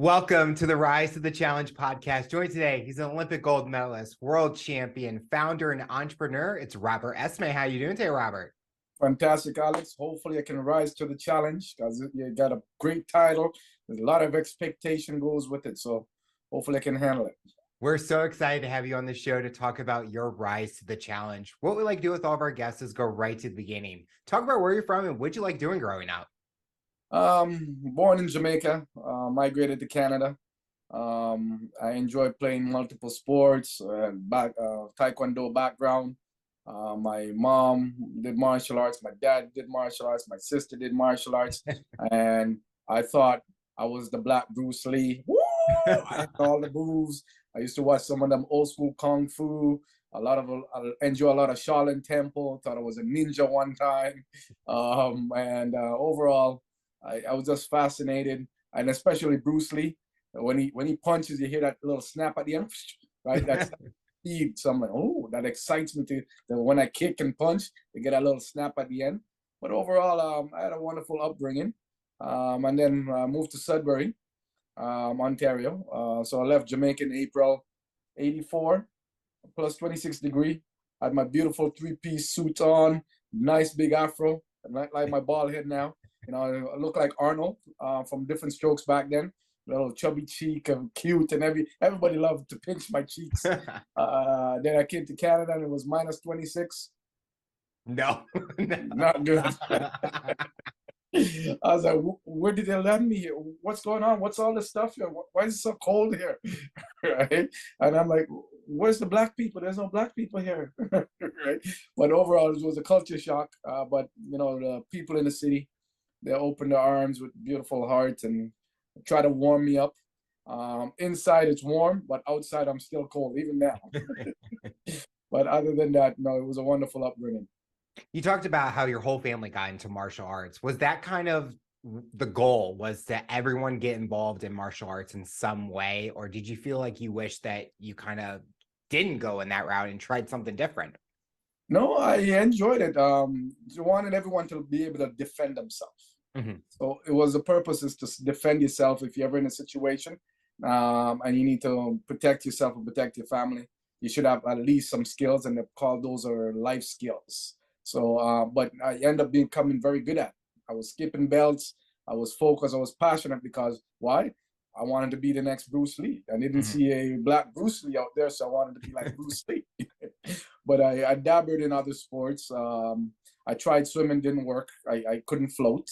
Welcome to the Rise to the Challenge podcast. Joined today, he's an Olympic gold medalist, world champion, founder, and entrepreneur. It's Robert Esmie. How you doing today, Robert? Fantastic, Alex. Hopefully I can rise to the challenge because you got a great title. There's a lot of expectation goes with it. So hopefully I can handle it. We're so excited to have you on the show to talk about your rise to the challenge. What we like to do with all of our guests is go right to the beginning. Talk about where you're from and what you like doing growing up. Born in Jamaica, migrated to Canada. I enjoy playing multiple sports, taekwondo background. My mom did martial arts, my dad did martial arts, my sister did martial arts, and I thought I was the Black Bruce Lee. Woo! I had all the moves. I used to watch some of them old school kung fu. I enjoy a lot of Shaolin Temple. Thought I was a ninja one time, overall, I was just fascinated, and especially Bruce Lee. When he punches, you hear that little snap at the end, right? That's speed. So I'm like, oh, that excites me that when I kick and punch, they get a little snap at the end. But overall, I had a wonderful upbringing, and then moved to Sudbury, Ontario. So I left Jamaica in April '84, plus 26 degree. I had my beautiful three-piece suit on, nice big afro, like my bald head now. You know, I look like Arnold from Different Strokes back then. Little chubby cheek and cute, and everybody loved to pinch my cheeks. Then I came to Canada and it was minus 26. No. Not good. I was like, where did they land me here? What's going on? What's all this stuff here? Why is it so cold here? Right? And I'm like, where's the black people? There's no black people here. Right? But overall, it was a culture shock. But, you know, the people in the city, they opened their arms with beautiful hearts and try to warm me up. Inside it's warm, but outside I'm still cold, even now. But other than that, no, it was a wonderful upbringing. You talked about how your whole family got into martial arts. Was that kind of the goal, was to everyone get involved in martial arts in some way? Or did you feel like you wish that you kind of didn't go in that route and tried something different? No, I enjoyed it. You wanted everyone to be able to defend themselves. Mm-hmm. So it was the purpose is to defend yourself if you're ever in a situation and you need to protect yourself and protect your family. You should have at least some skills, and they're called those are life skills. So, but I ended up becoming very good at it. I was skipping belts. I was focused. I was passionate because why? I wanted to be the next Bruce Lee. I didn't see a black Bruce Lee out there, so I wanted to be like Bruce Lee. But I dabbled in other sports. I tried swimming, didn't work. I couldn't float.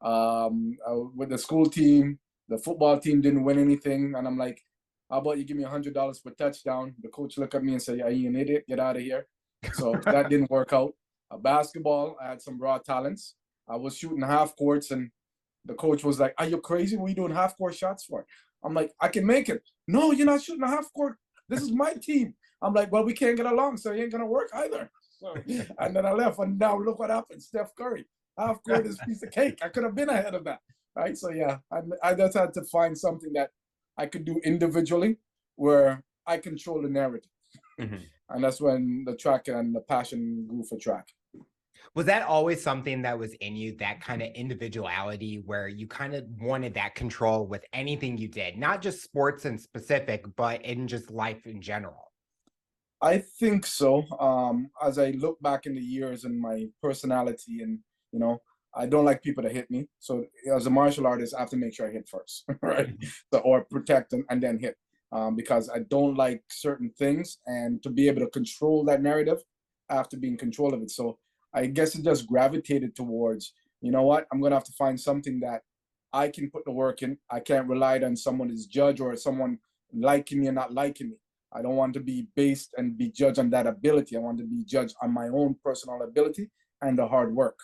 With the school team, the football team didn't win anything, and I'm like, how about you give me $100 per touchdown? The coach looked at me and said, are you an idiot? Get out of here. So that didn't work out. Basketball, I had some raw talents. I was shooting half courts, and the coach was like, are you crazy? What are you doing half court shots for? I'm like, I can make it. No, you're not shooting a half court. This is my team. I'm like, well, we can't get along, so it ain't gonna work either. So, and then I left, and now look what happened. Steph Curry. Half court is a piece of cake. I could have been ahead of that, right? So yeah, I just had to find something that I could do individually where I control the narrative. And that's when the track and the passion grew for track. Was that always something that was in you, that kind of individuality where you kind of wanted that control with anything you did, not just sports in specific, but in just life in general? I think so. As I look back in the years and my personality, and you know, I don't like people to hit me. So as a martial artist, I have to make sure I hit first, right? So, or protect and then hit, because I don't like certain things. And to be able to control that narrative, I have to be in control of it. So I guess it just gravitated towards, you know what, I'm going to have to find something that I can put the work in. I can't rely on someone as judge or someone liking me or not liking me. I don't want to be based and be judged on that ability. I want to be judged on my own personal ability and the hard work.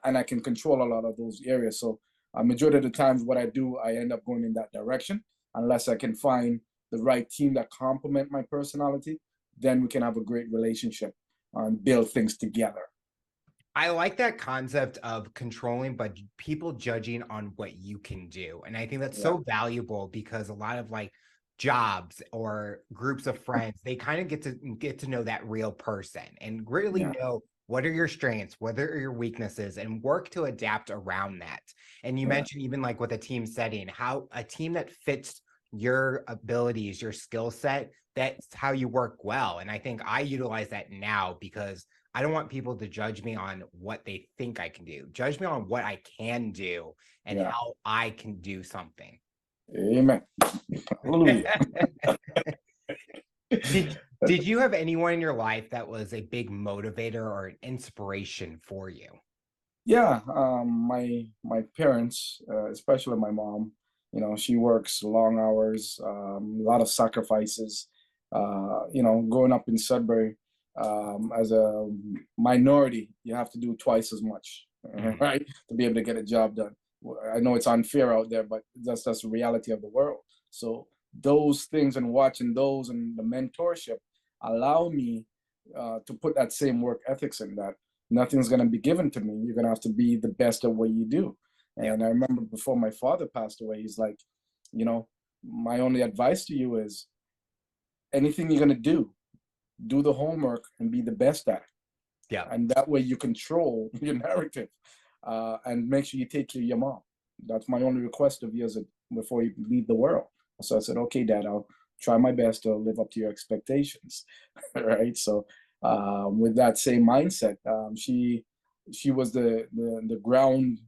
And I can control a lot of those areas. So majority of the times what I do, I end up going in that direction. Unless I can find the right team that complement my personality, then we can have a great relationship and build things together. I like that concept of controlling, but people judging on what you can do. And I think that's so valuable because a lot of like jobs or groups of friends, they kind of get to know that real person and really know What are your strengths? What are your weaknesses? And work to adapt around that. And you mentioned even like with a team setting, how a team that fits your abilities, your skill set, that's how you work well. And I think I utilize that now because I don't want people to judge me on what they think I can do. Judge me on what I can do and how I can do something. Amen. Hallelujah. Did you have anyone in your life that was a big motivator or an inspiration for you? Yeah, my parents, especially my mom, you know, she works long hours, a lot of sacrifices. You know, growing up in Sudbury, as a minority, you have to do twice as much, right, to be able to get a job done. I know it's unfair out there, but that's the reality of the world. So those things and watching those and the mentorship allow me to put that same work ethics in that nothing's going to be given to me. You're going to have to be the best at what you do. And I remember before my father passed away, he's like, you know, my only advice to you is anything you're going to do the homework and be the best at it. Yeah. And that way you control your narrative and make sure you take care of your mom. That's my only request of you before you leave the world. So I said, okay, Dad, I'll try my best to live up to your expectations. Right. So with that same mindset, she was the ground,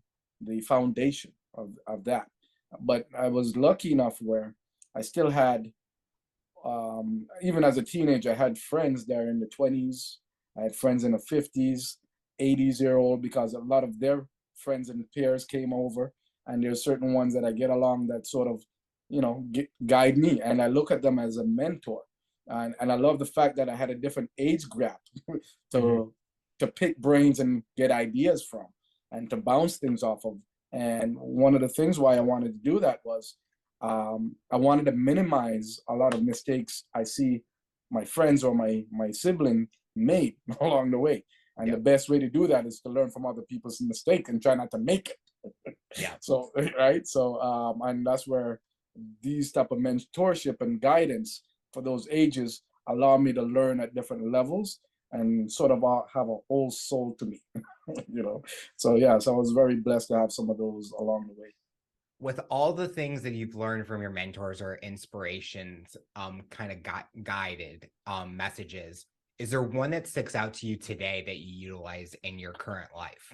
the foundation of that. But I was lucky enough where I still had, even as a teenager, I had friends there in the 20s. I had friends in the 50s, 80s-year-old, because a lot of their friends and peers came over. And there's certain ones that I get along that sort of, you know, guide me. And I look at them as a mentor. And I love the fact that I had a different age gap to pick brains and get ideas from and to bounce things off of. And one of the things why I wanted to do that was I wanted to minimize a lot of mistakes I see my friends or my sibling made along the way. And the best way to do that is to learn from other people's mistake and try not to make it. So, right. So, and that's where these type of mentorship and guidance for those ages allow me to learn at different levels and sort of have a whole soul to me, you know? So yeah, so I was very blessed to have some of those along the way. With all the things that you've learned from your mentors or inspirations, kind of guided messages, is there one that sticks out to you today that you utilize in your current life?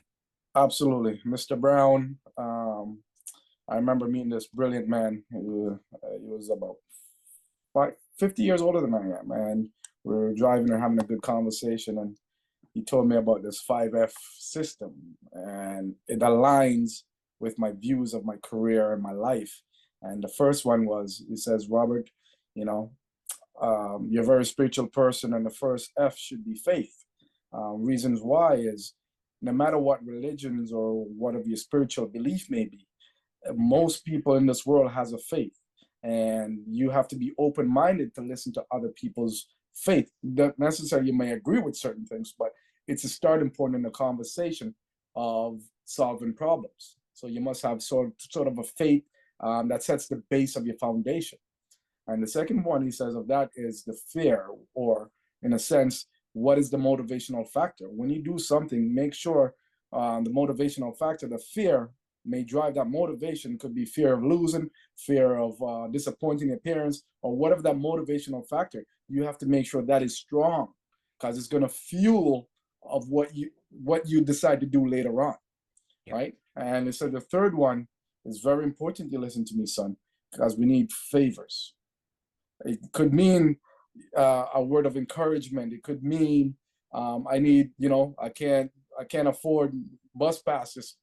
Absolutely. Mr. Brown, I remember meeting this brilliant man. He was about 50 years older than I am, and we were driving and having a good conversation, and he told me about this 5F system, and it aligns with my views of my career and my life. And the first one was, he says, Robert, you know, you're a very spiritual person, and the first F should be faith. Reasons why is no matter what religions or what of your spiritual belief may be, most people in this world has a faith, and you have to be open-minded to listen to other people's faith. Not necessarily you may agree with certain things, but it's a starting point in the conversation of solving problems. So you must have sort of a faith that sets the base of your foundation. And the second one, he says, of that is the fear, or in a sense, what is the motivational factor? When you do something, make sure the motivational factor, the fear may drive that motivation. Could be fear of losing, fear of disappointing your parents, or whatever that motivational factor. You have to make sure that is strong, because it's going to fuel of what you decide to do later on, right? And so the third one is very important. You listen to me, son, because we need favors. It could mean a word of encouragement. It could mean I need, you know, I can't afford bus passes.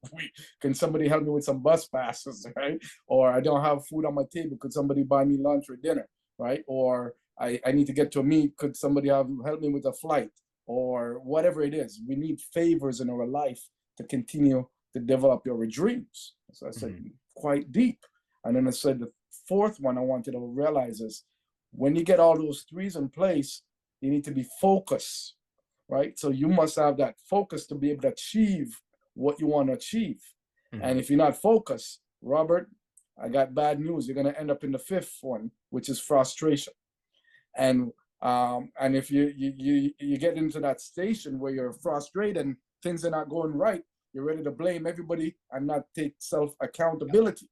Can somebody help me with some bus passes, right? Or I don't have food on my table. Could somebody buy me lunch or dinner, right? Or I need to get to a meet. Could somebody help me with a flight, or whatever it is? We need favors in our life to continue to develop your dreams. So I said, quite deep. And then I said, the fourth one I wanted to realize is when you get all those threes in place, you need to be focused, right? So you must have that focus to be able to achieve what you want to achieve. And if you're not focused, Robert, I got bad news. You're going to end up in the fifth one, which is frustration. And And if you get into that station where you're frustrated and things are not going right, you're ready to blame everybody and not take self accountability,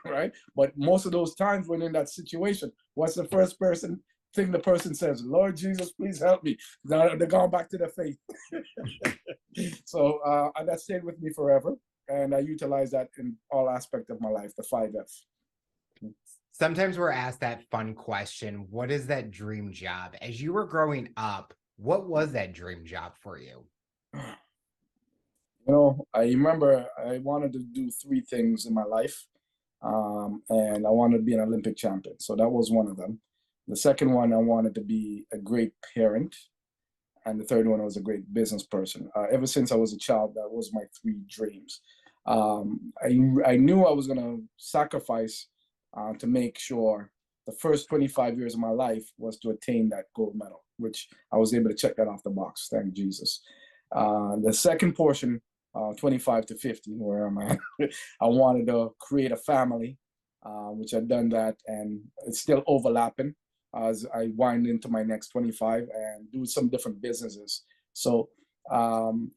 right? But most of those times when in that situation, what's the first thing the person says? Lord Jesus, please help me. They're going back to the faith. So and that stayed with me forever, and I utilize that in all aspects of my life. The 5F. Sometimes we're asked that fun question, what is that dream job? As you were growing up, what was that dream job for you? You know, I remember I wanted to do 3 things in my life, and I wanted to be an Olympic champion. So that was one of them. The second one, I wanted to be a great parent. And the third one was a great business person. Ever since I was a child, that was my 3 dreams. I knew I was going to sacrifice to make sure the first 25 years of my life was to attain that gold medal, which I was able to check that off the box. Thank Jesus. The second portion, 25 to 50, where am I? I wanted to create a family, which I've done that, and it's still overlapping as I wind into my next 25 and do some different businesses. So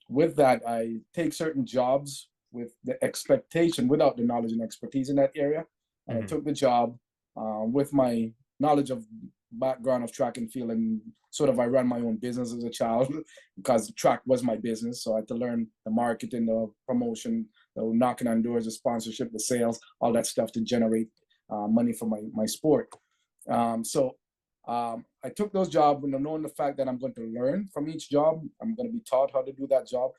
with that, I take certain jobs with the expectation, without the knowledge and expertise in that area. And I took the job with my knowledge of background of track and field, and sort of I ran my own business as a child because track was my business. So I had to learn the marketing, the promotion, the knocking on doors, the sponsorship, the sales, all that stuff to generate money for my sport. I took those jobs knowing the fact that I'm going to learn from each job. I'm going to be taught how to do that job,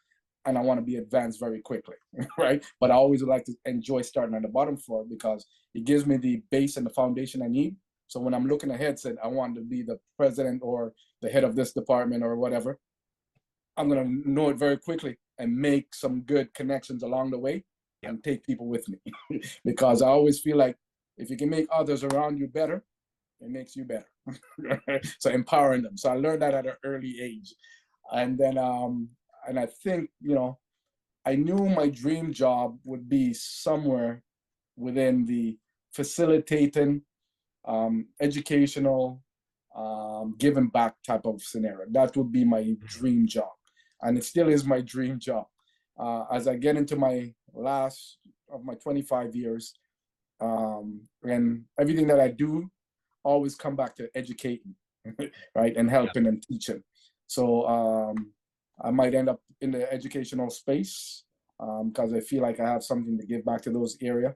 and I want to be advanced very quickly, right? But I always like to enjoy starting on the bottom floor because it gives me the base and the foundation I need. So when I'm looking ahead, said I want to be the president or the head of this department or whatever, I'm going to know it very quickly and make some good connections along the way and take people with me. Because I always feel like if you can make others around you better, it makes you better. So empowering them. So I learned that at an early age. And then, and I think, you know, I knew my dream job would be somewhere within the facilitating, educational, giving back type of scenario. That would be my dream job. And it still is my dream job. As I get into my last of my 25 years, and everything that I do always come back to educating, right? And helping and teaching. So I might end up in the educational space because I feel like I have something to give back to those areas.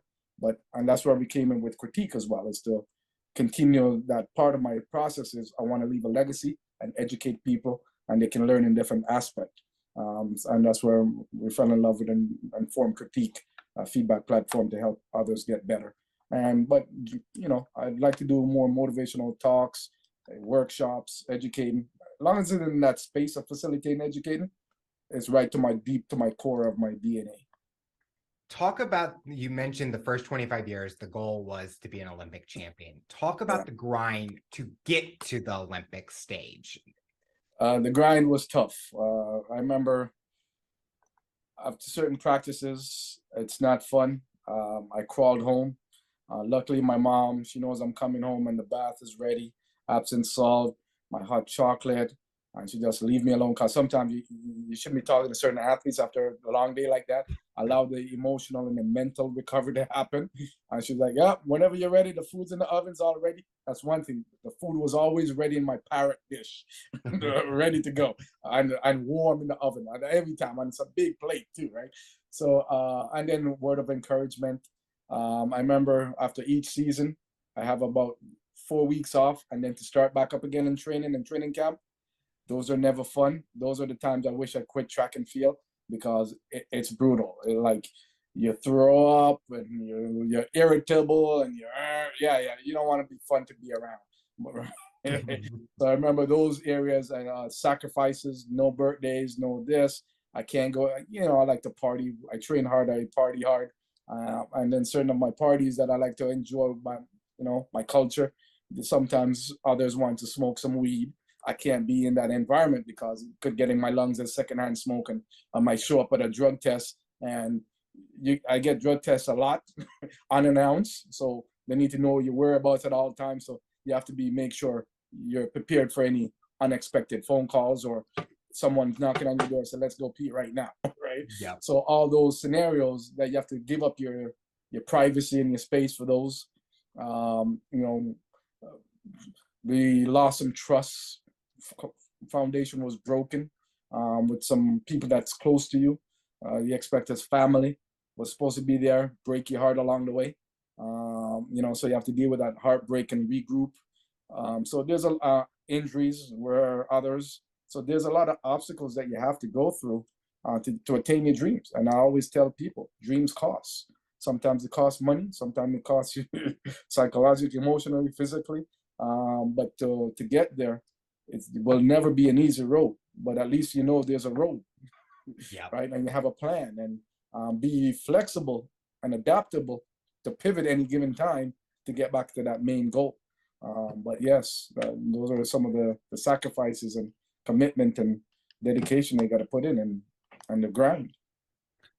And that's where we came in with Critiq as well, is to continue that part of my process is I want to leave a legacy and educate people, and they can learn in different aspects. And that's where we fell in love with and formed Critiq, a feedback platform to help others get better. But you know, I'd like to do more motivational talks, workshops, educating. As long as it's in that space of facilitating, educating, it's right to my core of my DNA. Talk about, you mentioned the first 25 years, the goal was to be an Olympic champion. Talk about the grind to get to the Olympic stage. The grind was tough. I remember after certain practices, it's not fun. I crawled home. Luckily, my mom, she knows I'm coming home and the bath is ready, Epsom salt, my hot chocolate, and she just leave me alone. Because sometimes you shouldn't be talking to certain athletes after a long day like that. Allow the emotional and the mental recovery to happen. And she's like, yeah, whenever you're ready, the food's in the oven's already. That's one thing. The food was always ready in my parrot dish, ready to go, and warm in the oven every time. And it's a big plate too, right? So, and then word of encouragement. I remember after each season, I have about 4 weeks off, and then to start back up again in training camp. Those are never fun. Those are the times I wish I quit track and field because it's brutal. Like you throw up and you're irritable and you don't want to be fun to be around. So I remember those areas and sacrifices, no birthdays, no this. I can't go. You know, I like to party. I train hard. I party hard. And then certain of my parties that I like to enjoy my culture. Sometimes others want to smoke some weed. I can't be in that environment because it could get in my lungs as secondhand smoke, and I might show up at a drug test, and I get drug tests a lot unannounced. So they need to know your whereabouts at all times. So you have to make sure you're prepared for any unexpected phone calls or someone's knocking on your door, so let's go pee right now, right? Yeah. So all those scenarios that you have to give up your privacy and your space for those. You know, we lost some trust. Foundation was broken with some people that's close to you. You expect as family was supposed to be there, break your heart along the way. You know, so you have to deal with that heartbreak and regroup. So there's injuries where others. So there's a lot of obstacles that you have to go through to attain your dreams. And I always tell people, dreams cost. Sometimes it costs money. Sometimes it costs you psychologically, emotionally, physically. But to get there, it will never be an easy road. But at least you know there's a road, Yeah. right? And you have a plan, and be flexible and adaptable to pivot any given time to get back to that main goal. But yes, those are some of the sacrifices and commitment and dedication they got to put in and the grind.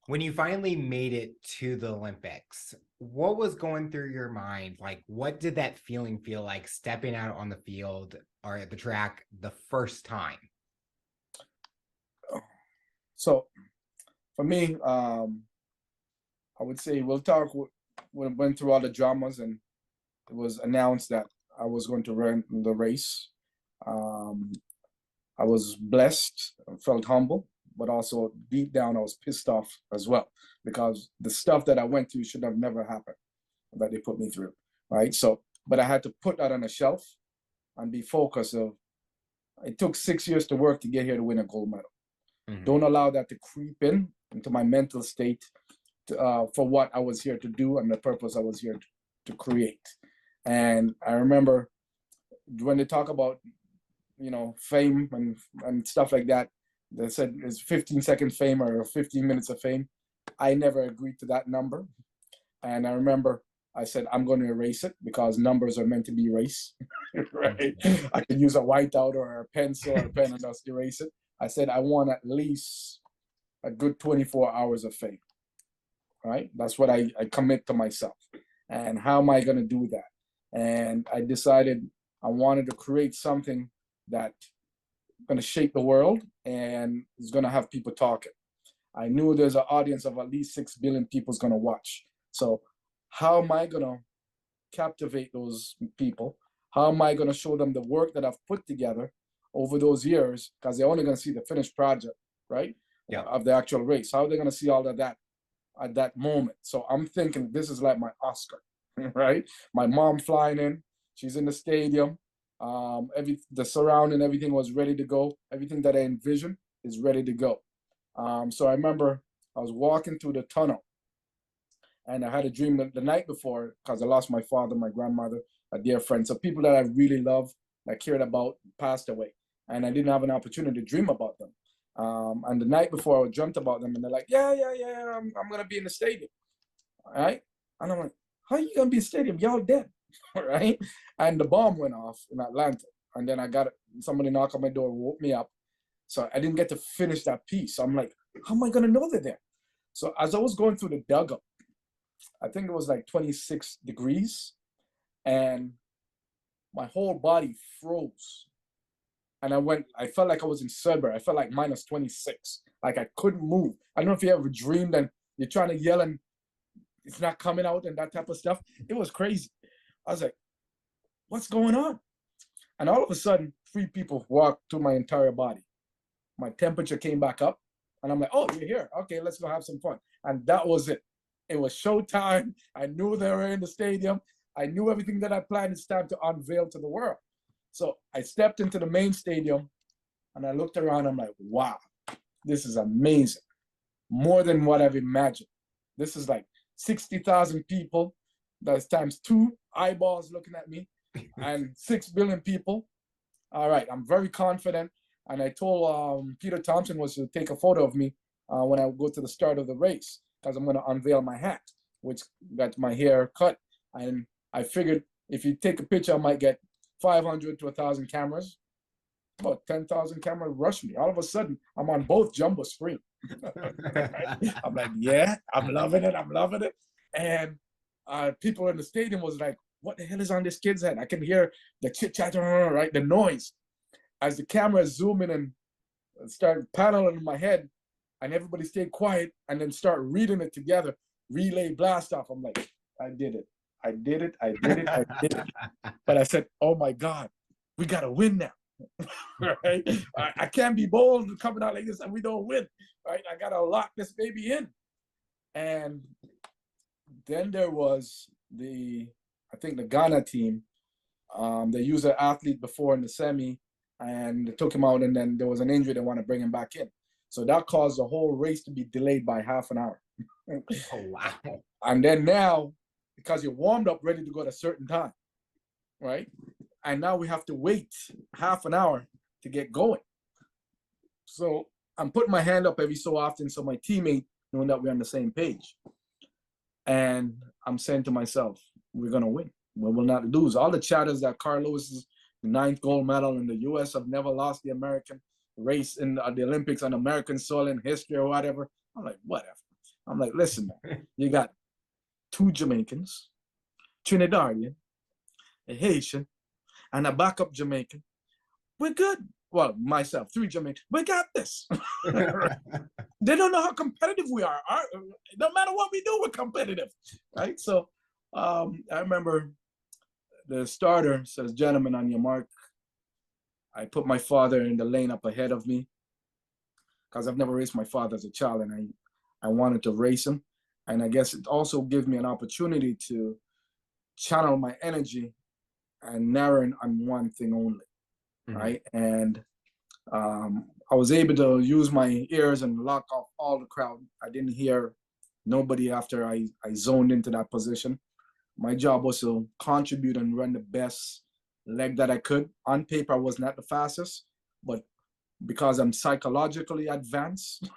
When you finally made it to the Olympics, what was going through your mind? Like, what did that feeling feel like stepping out on the field or at the track the first time? So for me, I would say we went through all the dramas, and it was announced that I was going to run the race. I was blessed, felt humble, but also deep down I was pissed off as well, because the stuff that I went through should have never happened that they put me through, right? So, but I had to put that on a shelf and be focused of, it took 6 years to work to get here to win a gold medal. Mm-hmm. Don't allow that to creep into my mental state for what I was here to do and the purpose I was here to create. And I remember when they talk about, you know, fame and stuff like that, they said it's 15-second fame or 15 minutes of fame. I never agreed to that number. And I remember I said, I'm going to erase it because numbers are meant to be erased, right? I could use a whiteout or a pencil or a pen and just erase it. I said, I want at least a good 24 hours of fame, right? That's what I commit to myself. And how am I going to do that? And I decided I wanted to create something that going to shape the world and is going to have people talking. I knew there's an audience of at least 6 billion people is going to watch. So how am I going to captivate those people? How am I going to show them the work that I've put together over those years? Because they're only going to see the finished project, right? Yeah. Of the actual race. How are they going to see all of that at that moment? So I'm thinking this is like my Oscar, right? My mom flying in, she's in the stadium. The surrounding, everything was ready to go. Everything that I envisioned is ready to go. So I remember I was walking through the tunnel, and I had a dream the night before because I lost my father, my grandmother, a dear friend. So people that I really loved, I cared about, passed away, and I didn't have an opportunity to dream about them. And the night before, I dreamt about them, and they're like, yeah, I'm gonna be in the stadium, all right? And I'm like, how are you gonna be in the stadium? Y'all dead. Right? And the bomb went off in Atlanta. And then I got somebody knock on my door, woke me up. So I didn't get to finish that piece. So I'm like, how am I going to know they're there? So as I was going through the dugout, I think it was like 26 degrees, and my whole body froze. And I felt like I was in Siberia. I felt like minus 26. Like I couldn't move. I don't know if you ever dreamed and you're trying to yell and it's not coming out and that type of stuff. It was crazy. I was like, what's going on? And all of a sudden, 3 people walked through my entire body. My temperature came back up. And I'm like, oh, you're here. Okay, let's go have some fun. And that was it. It was showtime. I knew they were in the stadium. I knew everything that I planned. It's time to unveil to the world. So I stepped into the main stadium and I looked around. I'm like, wow, this is amazing. More than what I've imagined. This is like 60,000 people. That's times 2 eyeballs looking at me and 6 billion people. All right, I'm very confident. And I told Peter Thompson was to take a photo of me when I go to the start of the race, because I'm going to unveil my hat, which got my hair cut. And I figured if you take a picture, I might get 500 to 1,000 cameras. About 10,000 cameras rush me. All of a sudden, I'm on both jumbo screen. I'm like, yeah, I'm loving it. I'm loving it. And people in the stadium was like, what the hell is on this kid's head? I can hear the chit-chat, right? The noise. As the camera zoom in and start paneling in my head, and everybody stayed quiet and then start reading it together, relay blast off. I'm like, I did it. I did it. I did it. I did it. But I said, oh my God, we got to win now. Right? I can't be bold coming out like this and we don't win. Right? I got to lock this baby in. And then there was I think the Ghana team. They used an athlete before in the semi and they took him out, and then there was an injury. They want to bring him back in. So that caused the whole race to be delayed by half an hour. Oh, wow. And then now, because you're warmed up, ready to go at a certain time, right? And now we have to wait half an hour to get going. So I'm putting my hand up every so often so my teammate knowing that we're on the same page. And I'm saying to myself, we're going to win. We will not lose. All the chatters that Carlos's 9th gold medal in the U.S. have never lost the American race in the Olympics on American soil in history or whatever. I'm like, whatever. I'm like, listen, man, you got 2 Jamaicans, Trinidadian, a Haitian, and a backup Jamaican. We're good. Well, myself, 3 Jamaicans. We got this. They don't know how competitive we are. No matter what we do, we're competitive, right? So I remember the starter says, gentlemen, on your mark. I put my father in the lane up ahead of me because I've never raced my father as a child, and I wanted to race him. And I guess it also gives me an opportunity to channel my energy and narrow in on one thing only, right? And I was able to use my ears and lock off all the crowd. I didn't hear nobody after I zoned into that position. My job was to contribute and run the best leg that I could. On paper, I was not the fastest, but because I'm psychologically advanced,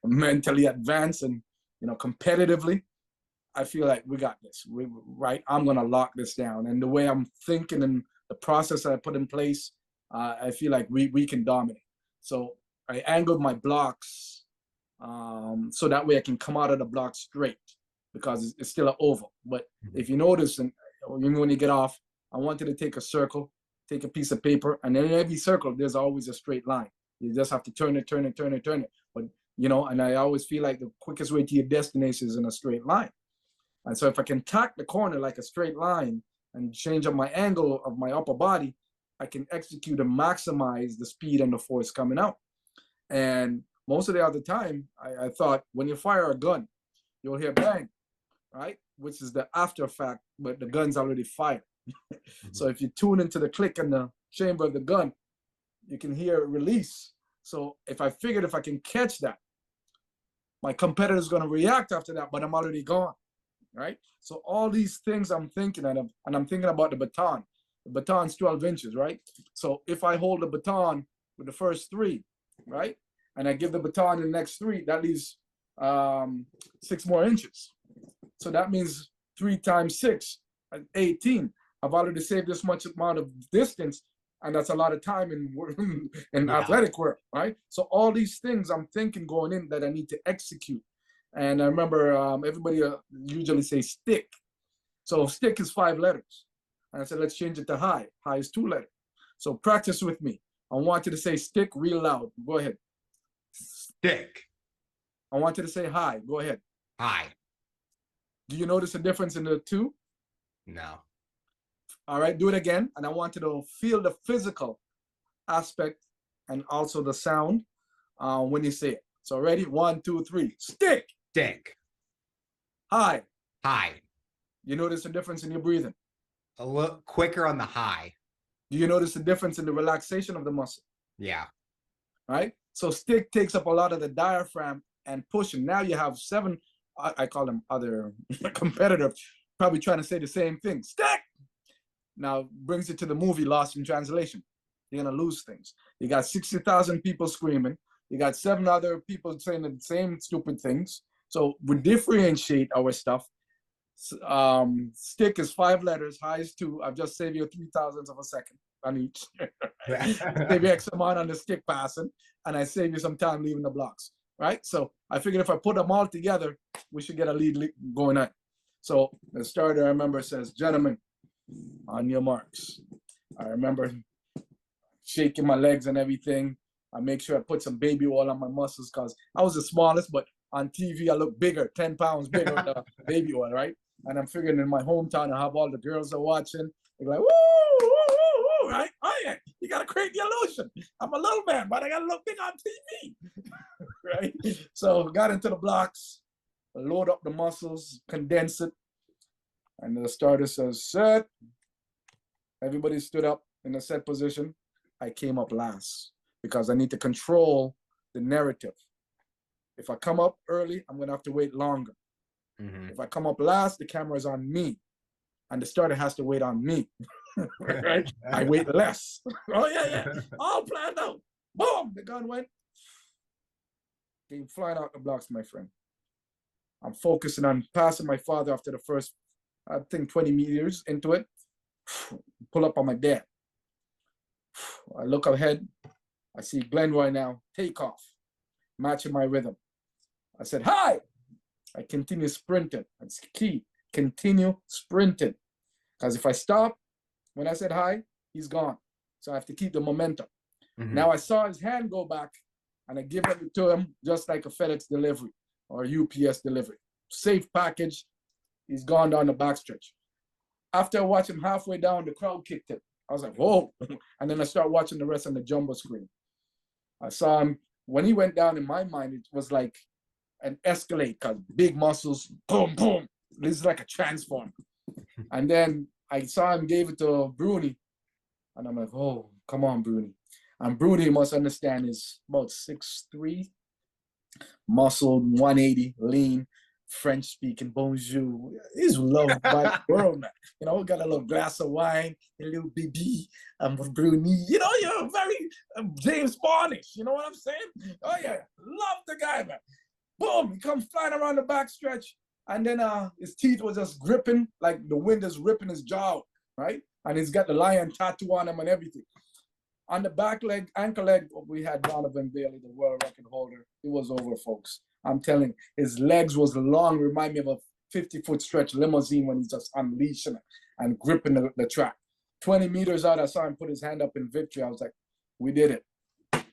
mentally advanced, and competitively, I feel like we got this. Right? I'm gonna lock this down. And the way I'm thinking and the process that I put in place, I feel like we can dominate. So I angled my blocks so that way I can come out of the block straight because it's still an oval. But if you notice, and when you get off, I wanted to take a circle, take a piece of paper, and then in every circle, there's always a straight line. You just have to turn it. But, and I always feel like the quickest way to your destination is in a straight line. And so if I can tack the corner like a straight line and change up my angle of my upper body, I can execute and maximize the speed and the force coming out. And most of the other time, I thought when you fire a gun, you'll hear bang, right? Which is the after fact, but the gun's already fired. So if you tune into the click in the chamber of the gun, you can hear it release. So if I figured if I can catch that, my competitor's going to react after that, but I'm already gone, right? So all these things I'm thinking, and I'm thinking about the baton. The baton's 12 inches, right? So if I hold the baton with the first 3, right, and I give the baton the next 3, that leaves 6 more inches. So that means 3 times 6, 18. I've already saved this much amount of distance, and that's a lot of time in athletic work, right? So all these things I'm thinking going in that I need to execute. And I remember everybody usually say stick. So stick is 5 letters. And I said, let's change it to high. High is 2 letters. So practice with me. I want you to say stick real loud. Go ahead. Stick. I want you to say high. Go ahead. High. Do you notice a difference in the 2? No. All right, do it again. And I want you to feel the physical aspect and also the sound when you say it. So ready? 1, 2, 3. Stick. Stick. High. High. You notice a difference in your breathing? A little quicker on the high. Do you notice the difference in the relaxation of the muscle? Yeah. Right? So stick takes up a lot of the diaphragm and pushing. Now you have 7, I call them other competitors, probably trying to say the same thing. Stick! Now brings it to the movie Lost in Translation. You're going to lose things. You got 60,000 people screaming. You got 7 other people saying the same stupid things. So we differentiate our stuff. Stick is 5 letters, high is 2. I've just saved you 0.003 of a second on each. Save you X amount on the stick passing, and I save you some time leaving the blocks, right? So I figured if I put them all together, we should get a lead going on. So the starter, I remember, says, gentlemen, On your marks. I remember shaking my legs and everything. I make sure I put some baby oil on my muscles because I was the smallest, but on TV I look bigger, 10 pounds bigger with the baby oil, right? And I'm figuring in my hometown I have all the girls are watching. They're like, woo, woo, woo, woo, right? Oh yeah, you gotta create the illusion. I'm a little man, but I gotta look big on TV. Right? So got into the blocks, load up the muscles, condense it. And the starter says, set. Everybody stood up in a set position. I came up last because I need to control the narrative. If I come up early, I'm gonna have to wait longer. If I come up last, the camera's on me. And the starter has to wait on me. Right? I wait less. Oh yeah. All planned out. Boom! The gun went. Came flying out the blocks, my friend. I'm focusing on passing my father after the first, I think, 20 meters into it. Pull up on my dad. I look ahead. I see Glenroy now. Take off. Matching my rhythm. I said, hi! I continue sprinting. That's key. Continue sprinting. Because if I stop, when I said hi, he's gone. So I have to keep the momentum. Now I saw his hand go back and I give it to him just like a FedEx delivery or UPS delivery. Safe package. He's gone down the backstretch. After I watched him halfway down, the crowd kicked him. I was like, whoa. And then I started watching the rest on the jumbo screen. I saw him, when he went down, in my mind, it was like an escalate, because big muscles, boom, boom. This is like a transform. And then I saw him gave it to Bruni. And I'm like, oh, come on, Bruni. And Bruni, must understand, is about 6'3", muscle, 180, lean, French speaking, bonjour. He's loved by the world, man. You know, got a little glass of wine, a little baby, Bruni. You know, you're very James Bondish. You know what I'm saying? Oh yeah, love the guy, man. Boom, he comes flying around the backstretch, and then his teeth was just gripping, like the wind is ripping his jaw, right? And he's got the lion tattoo on him and everything. On the back leg, ankle leg, we had Donovan Bailey, the world record holder. It was over, folks. I'm telling you, his legs was long, remind me of a 50-foot stretch limousine when he's just unleashing it and gripping the track. 20 meters out, I saw him put his hand up in victory. I was like, we did it.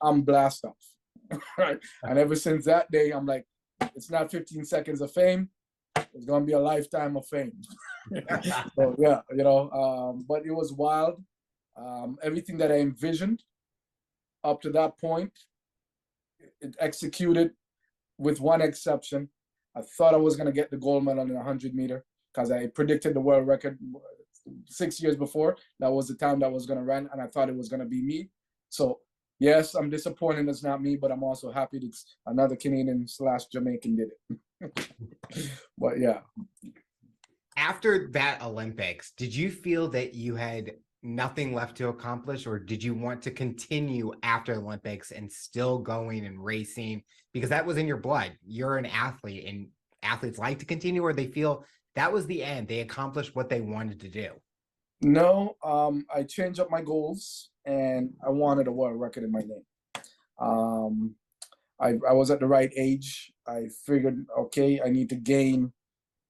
I'm blast off. Right? And ever since that day, I'm like, it's not 15 seconds of fame. It's going to be a lifetime of fame. So, yeah, you know, but it was wild. Everything that I envisioned up to that point, it executed with one exception. I thought I was going to get the gold medal in the 100-meter because I predicted the world record 6 years before. That was the time that was going to run, and I thought it was going to be me. So, yes, I'm disappointed it's not me, but I'm also happy that another Canadian / Jamaican did it. But, yeah. After that Olympics, did you feel that you had nothing left to accomplish, or did you want to continue after Olympics and still going and racing, because that was in your blood? You're an athlete, and athletes like to continue, or they feel that was the end, they accomplished what they wanted to do? No, I changed up my goals, and I wanted a world record in my name. I was at the right age. I figured, okay, I need to gain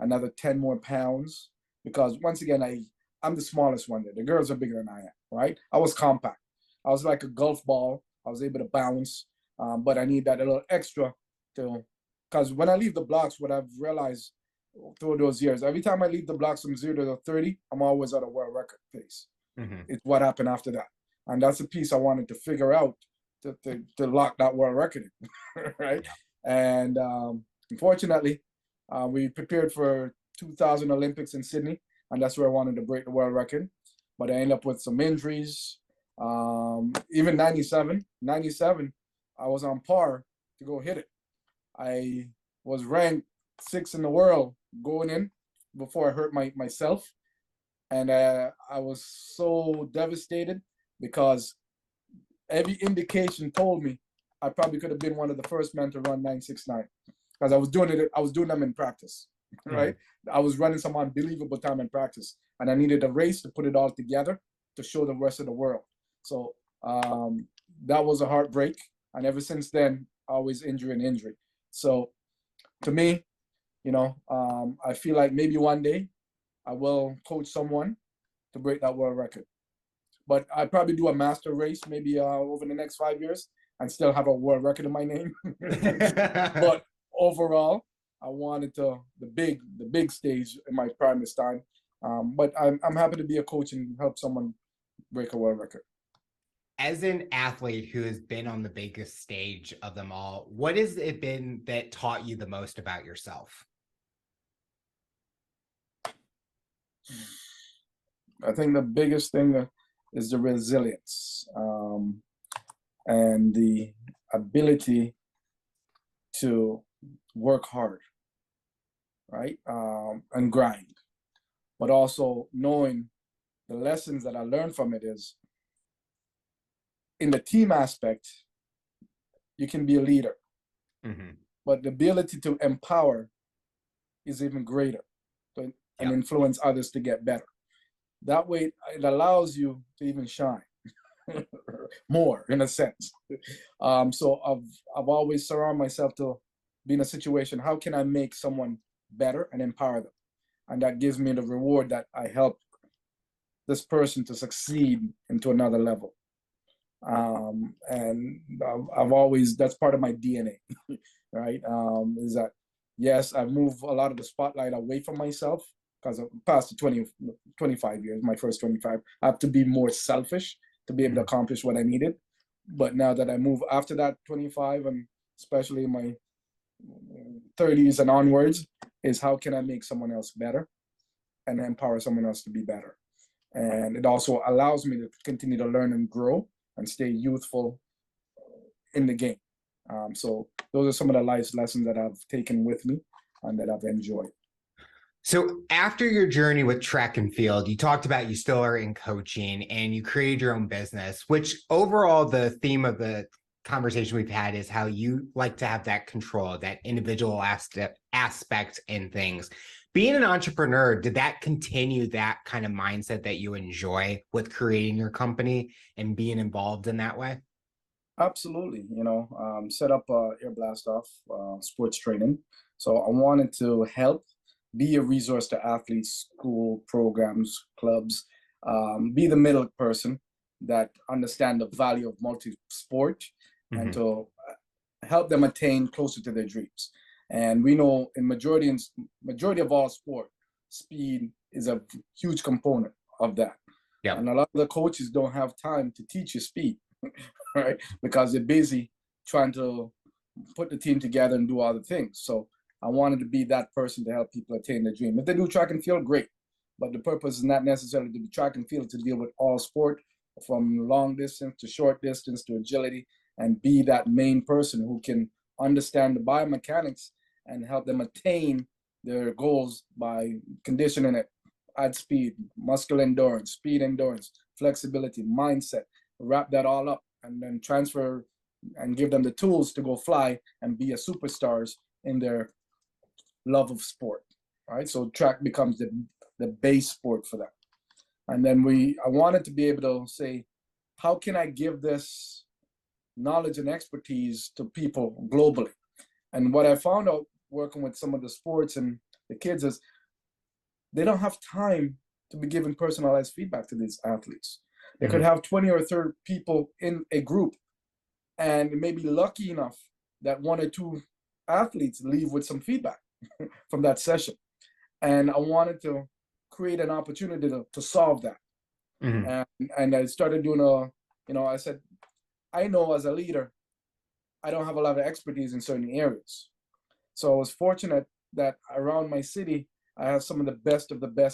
another 10 more pounds, because once again, I'm the smallest one there. The girls are bigger than I am, right? I was compact. I was like a golf ball. I was able to bounce, but I need that a little extra because when I leave the blocks, what I've realized through those years, every time I leave the blocks from 0 to 30, I'm always at a world record pace. It's what happened after that. And that's a piece I wanted to figure out to lock that world record in, right? And unfortunately, we prepared for 2000 Olympics in Sydney, and that's where I wanted to break the world record. But I ended up with some injuries. Even 97, I was on par to go hit it. I was ranked 6th in the world going in before I hurt myself. And I was so devastated because every indication told me I probably could have been one of the first men to run 969, because I was doing them in practice, right? I was running some unbelievable time in practice, and I needed a race to put it all together to show the rest of the world. So that was a heartbreak, and ever since then, always injury. So to me, you know, I feel like maybe one day I will coach someone to break that world record. But I'd probably do a master race maybe over the next 5 years and still have a world record in my name. But overall, I wanted the big stage in my primest time. But I'm happy to be a coach and help someone break a world record. As an athlete who has been on the biggest stage of them all, what has it been that taught you the most about yourself? I think the biggest thing is the resilience and the ability to work hard, right? And grind, but also knowing the lessons that I learned from it is in the team aspect, you can be a leader, but the ability to empower is even greater and influence others to get better. That way, it allows you to even shine more, in a sense. So I've always surrounded myself to be in a situation, how can I make someone better and empower them? And that gives me the reward that I help this person to succeed into another level. And I've always, that's part of my DNA, right? Is that, yes, I move a lot of the spotlight away from myself because past the 25 years, my first 25, I have to be more selfish to be able to accomplish what I needed. But now that I move after that 25, and especially in my 30s and onwards, is how can I make someone else better and empower someone else to be better? And it also allows me to continue to learn and grow and stay youthful in the game. So those are some of the life lessons that I've taken with me and that I've enjoyed. So after your journey with track and field, you talked about you still are in coaching and you created your own business, which overall the theme of the conversation we've had is how you like to have that control, that individual aspect in things. Being an entrepreneur, did that continue that kind of mindset that you enjoy with creating your company and being involved in that way? Absolutely. Set up Air Blast Off sports training. So I wanted to help be a resource to athletes, school programs, clubs, be the middle person that understand the value of multi-sport and to help them attain closer to their dreams. And we know in majority of all sport, speed is a huge component of that. Yep. And a lot of the coaches don't have time to teach you speed, right? Because they're busy trying to put the team together and do all the things. So I wanted to be that person to help people attain their dream. If they do track and field, great. But the purpose is not necessarily to be track and field, to deal with all sport, from long distance to short distance to agility, and be that main person who can understand the biomechanics and help them attain their goals by conditioning it, add speed, muscle endurance, speed endurance, flexibility, mindset, wrap that all up and then transfer and give them the tools to go fly and be a superstars in their love of sport, right? So track becomes the base sport for them. And then I wanted to be able to say, how can I give this knowledge and expertise to people globally? And what I found out working with some of the sports and the kids is they don't have time to be giving personalized feedback to these athletes. They could have 20 or 30 people in a group and maybe lucky enough that 1 or 2 athletes leave with some feedback from that session. And I wanted to create an opportunity to solve that. And I started doing I said, I know as a leader, I don't have a lot of expertise in certain areas. So I was fortunate that around my city, I have some of the best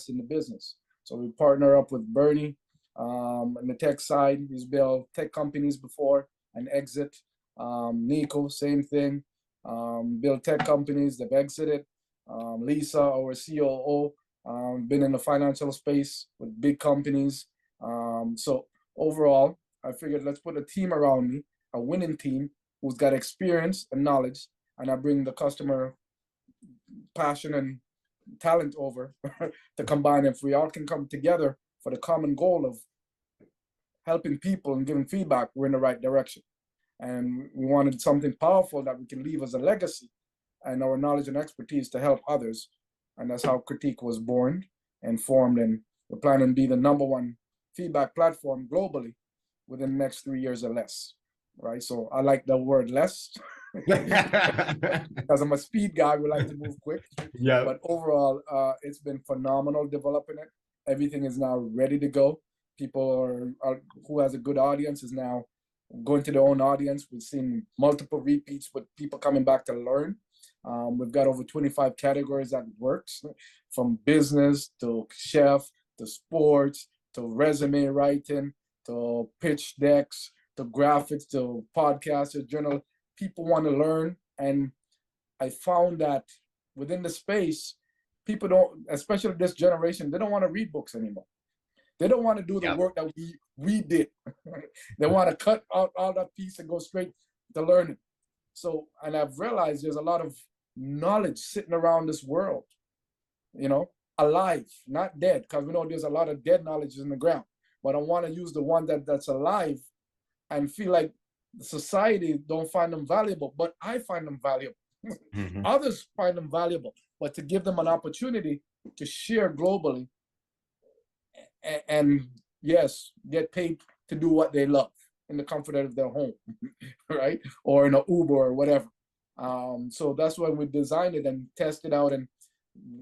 in the business. So we partner up with Bernie on the tech side. He's built tech companies before and exit. Nico, same thing. Built tech companies, they've exited. Lisa, our COO, been in the financial space with big companies. So overall, I figured let's put a team around me, a winning team who's got experience and knowledge, and I bring the customer passion and talent over to combine. If we all can come together for the common goal of helping people and giving feedback, we're in the right direction. And we wanted something powerful that we can leave as a legacy and our knowledge and expertise to help others. And that's how Critiq was born and formed. And We're planning to be the #1 feedback platform globally within the next 3 years or less, right? So I like the word less because I'm a speed guy. We like to move quick. Yeah. But overall, it's been phenomenal developing it. Everything is now ready to go. People are who has a good audience is now going to their own audience. We've seen multiple repeats with people coming back to learn. We've got over 25 categories that works, from business to chef to sports to resume writing to pitch decks to graphics to podcasts to journal. People want to learn, and I found that within the space, people don't, especially this generation, they don't want to read books anymore. They don't want to do the work that we did. They want to cut out all that piece and go straight to learning. So, and I've realized there's a lot of knowledge sitting around this world, you know, alive, not dead, because we know there's a lot of dead knowledge in the ground. But I want to use the one that's alive and feel like society don't find them valuable, but I find them valuable. Mm-hmm. Others find them valuable, but to give them an opportunity to share globally and yes, get paid to do what they love in the comfort of their home, right? Or in an Uber or whatever. So that's why we designed it and test it out and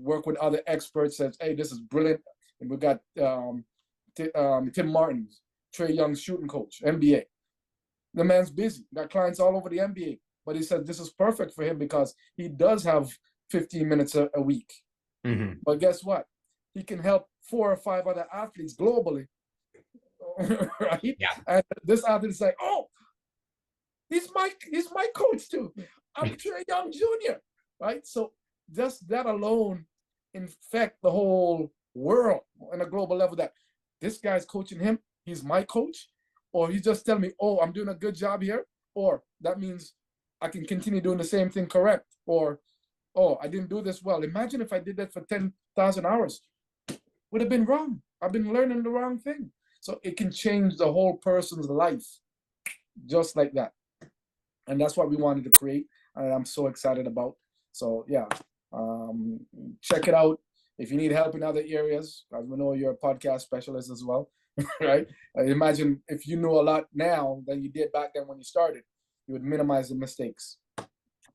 work with other experts. Says, hey, this is brilliant. And we got Tim Martins, Trae Young's shooting coach, NBA. The man's busy, got clients all over the NBA, but he said this is perfect for him because he does have 15 minutes a week. Mm-hmm. But guess what? He can help 4 or 5 other athletes globally, right? Yeah. And this athlete is like, oh, he's my coach too. I'm Trae Young Jr., right? So just that alone infect the whole world on a global level that this guy's coaching him, he's my coach, or he's just telling me, oh, I'm doing a good job here, or that means I can continue doing the same thing correct, or, oh, I didn't do this well. Imagine if I did that for 10,000 hours. Would have been wrong. I've been learning the wrong thing. So it can change the whole person's life just like that. And that's what we wanted to create. And I'm so excited about. So yeah, check it out. If you need help in other areas, as we know you're a podcast specialist as well, right? Imagine if you know a lot now than you did back then when you started, you would minimize the mistakes.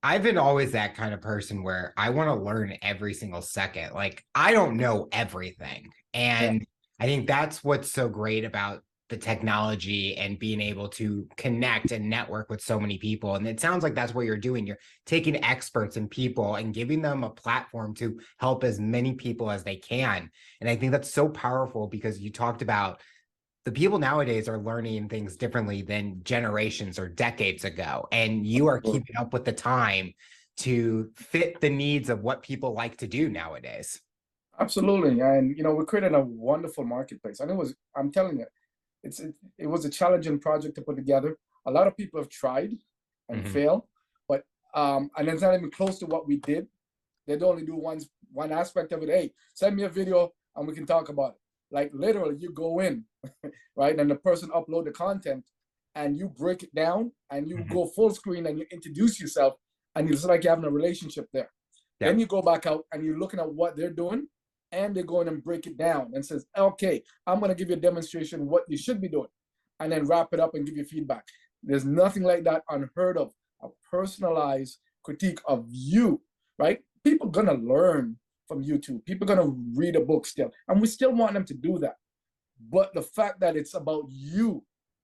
I've been always that kind of person where I want to learn every single second. Like, I don't know everything. And I think that's what's so great about the technology and being able to connect and network with so many people. And it sounds like that's what you're doing. You're taking experts and people and giving them a platform to help as many people as they can. And I think that's so powerful because you talked about the people nowadays are learning things differently than generations or decades ago. And you are keeping up with the time to fit the needs of what people like to do nowadays. Absolutely. And, we created a wonderful marketplace. And I'm telling you, it was a challenging project to put together. A lot of people have tried and failed, but, and it's not even close to what we did. They'd only do one aspect of it. Hey, send me a video and we can talk about it. Like literally you go in, right? And the person upload the content and you break it down and you go full screen and you introduce yourself and it's like you're having a relationship there. Yeah. Then you go back out and you're looking at what they're doing and they're going and break it down and says, okay, I'm going to give you a demonstration what you should be doing and then wrap it up and give you feedback. There's nothing like that unheard of, a personalized critique of you, right? People going to learn from YouTube. People are going to read a book still. And we still want them to do that. But the fact that it's about you,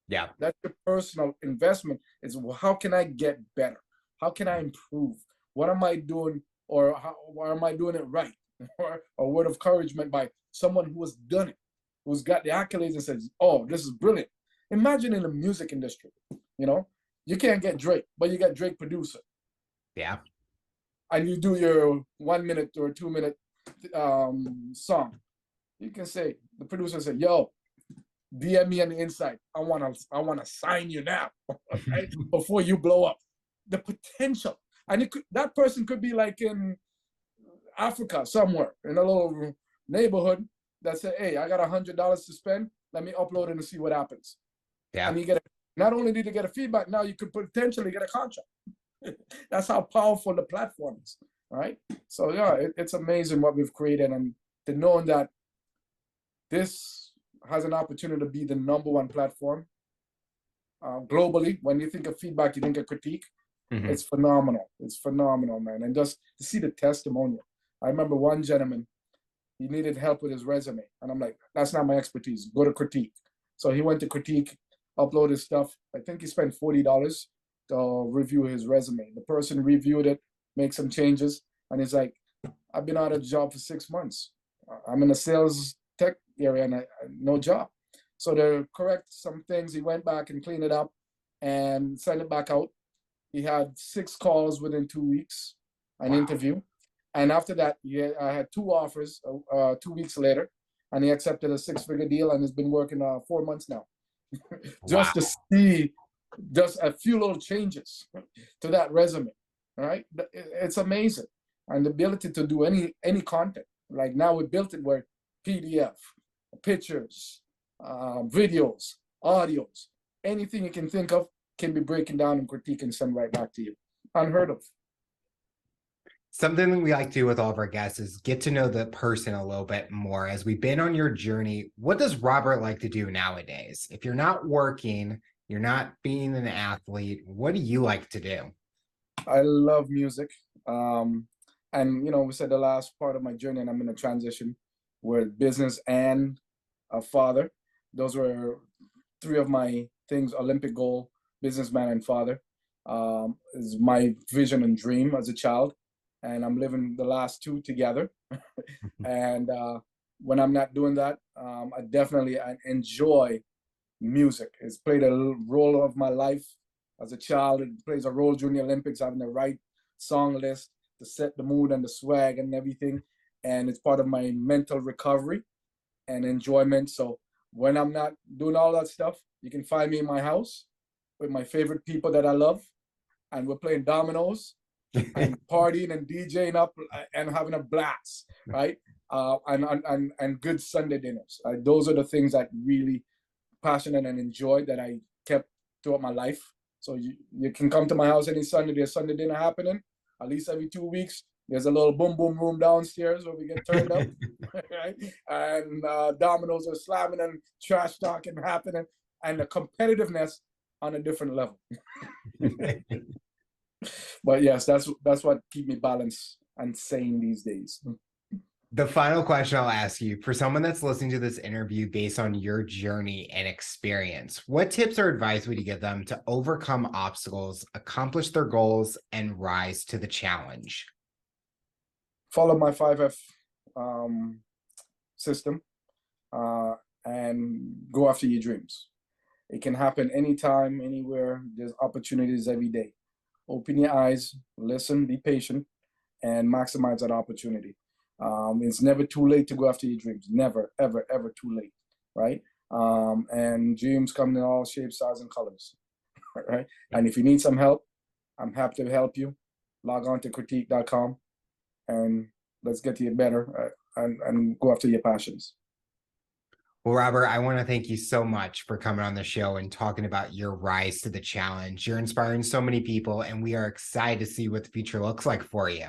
that's your personal investment, is how can I get better? How can I improve? What am I doing? Or am I doing it right? Or a word of encouragement by someone who has done it, who's got the accolades and says, oh, this is brilliant. Imagine in the music industry, you can't get Drake, but you got Drake producer. Yeah. And you do your 1 minute or 2 minute song. You can say, the producer said, yo, DM me on the inside. I wanna sign you now, right? Before you blow up. The potential. And that person could be like in Africa somewhere, in a little neighborhood that say, hey, I got $100 to spend. Let me upload it and see what happens. Yeah. And you not only did you get a feedback, now you could potentially get a contract. That's how powerful the platform is, right? So yeah, it's amazing what we've created, and to know that this has an opportunity to be the #1 platform globally. When you think of feedback, you think of Critiq. It's phenomenal. It's phenomenal, man. And just to see the testimonial. I remember one gentleman, he needed help with his resume. And I'm like, that's not my expertise. Go to Critiq. So he went to Critiq, uploaded stuff. I think he spent $40 to review his resume. The person reviewed it, make some changes. And he's like, I've been out of job for 6 months. I'm in a sales tech area and no job. So to correct some things, he went back and cleaned it up and sent it back out. He had 6 calls within 2 weeks, an interview. And after that, I had 2 offers 2 weeks later, and he accepted a 6-figure deal and has been working 4 months now. Just to see just a few little changes to that resume, all right? It's amazing. And the ability to do any content. Like now we built it where PDF, pictures, videos, audios, anything you can think of can be breaking down and Critiq and send right back to you. Unheard of. Something that we like to do with all of our guests is get to know the person a little bit more. As we've been on your journey, what does Robert like to do nowadays? If you're not working, you're not being an athlete, what do you like to do? I love music. And, you know, we said the last part of my journey, and I'm in a transition with business and a father. Those were 3 of my things: Olympic goal, businessman, and father. Is my vision and dream as a child. And I'm living the last 2 together. And when I'm not doing that, I definitely enjoy music. It's played a role of my life as a child. It plays a role during the Olympics, having the right song list to set the mood and the swag and everything. And it's part of my mental recovery and enjoyment. So when I'm not doing all that stuff, you can find me in my house with my favorite people that I love. And we're playing dominoes and partying and DJing up and having a blast, right? And good Sunday dinners. Those are the things that really passionate and enjoy that I kept throughout my life. So you can come to my house any Sunday. There's Sunday dinner happening. At least every 2 weeks, there's a little boom boom room downstairs where we get turned up, right? And dominoes are slamming and trash talking happening, and the competitiveness on a different level. But yes, that's what keep me balanced and sane these days. The final question I'll ask you, for someone that's listening to this interview based on your journey and experience, what tips or advice would you give them to overcome obstacles, accomplish their goals, and rise to the challenge? Follow my 5F system and go after your dreams. It can happen anytime, anywhere. There's opportunities every day. Open your eyes, listen, be patient, and maximize that opportunity. It's never too late to go after your dreams. Never, ever, ever too late, right? And dreams come in all shapes, sizes, and colors, right? And if you need some help, I'm happy to help you. Log on to Critiq.com and let's get you better and go after your passions. Well, Robert, I want to thank you so much for coming on the show and talking about your rise to the challenge. You're inspiring so many people, and we are excited to see what the future looks like for you.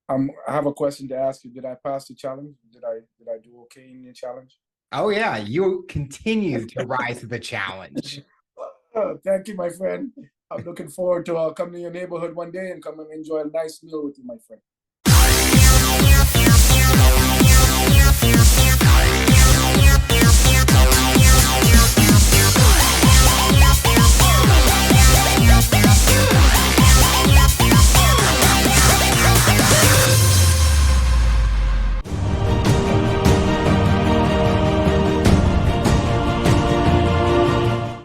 I have a question to ask you. Did I pass the challenge? Did I do okay in your challenge? Oh, yeah. You continue to rise to the challenge. Thank you, my friend. I'm looking forward to coming to your neighborhood one day and come and enjoy a nice meal with you, my friend.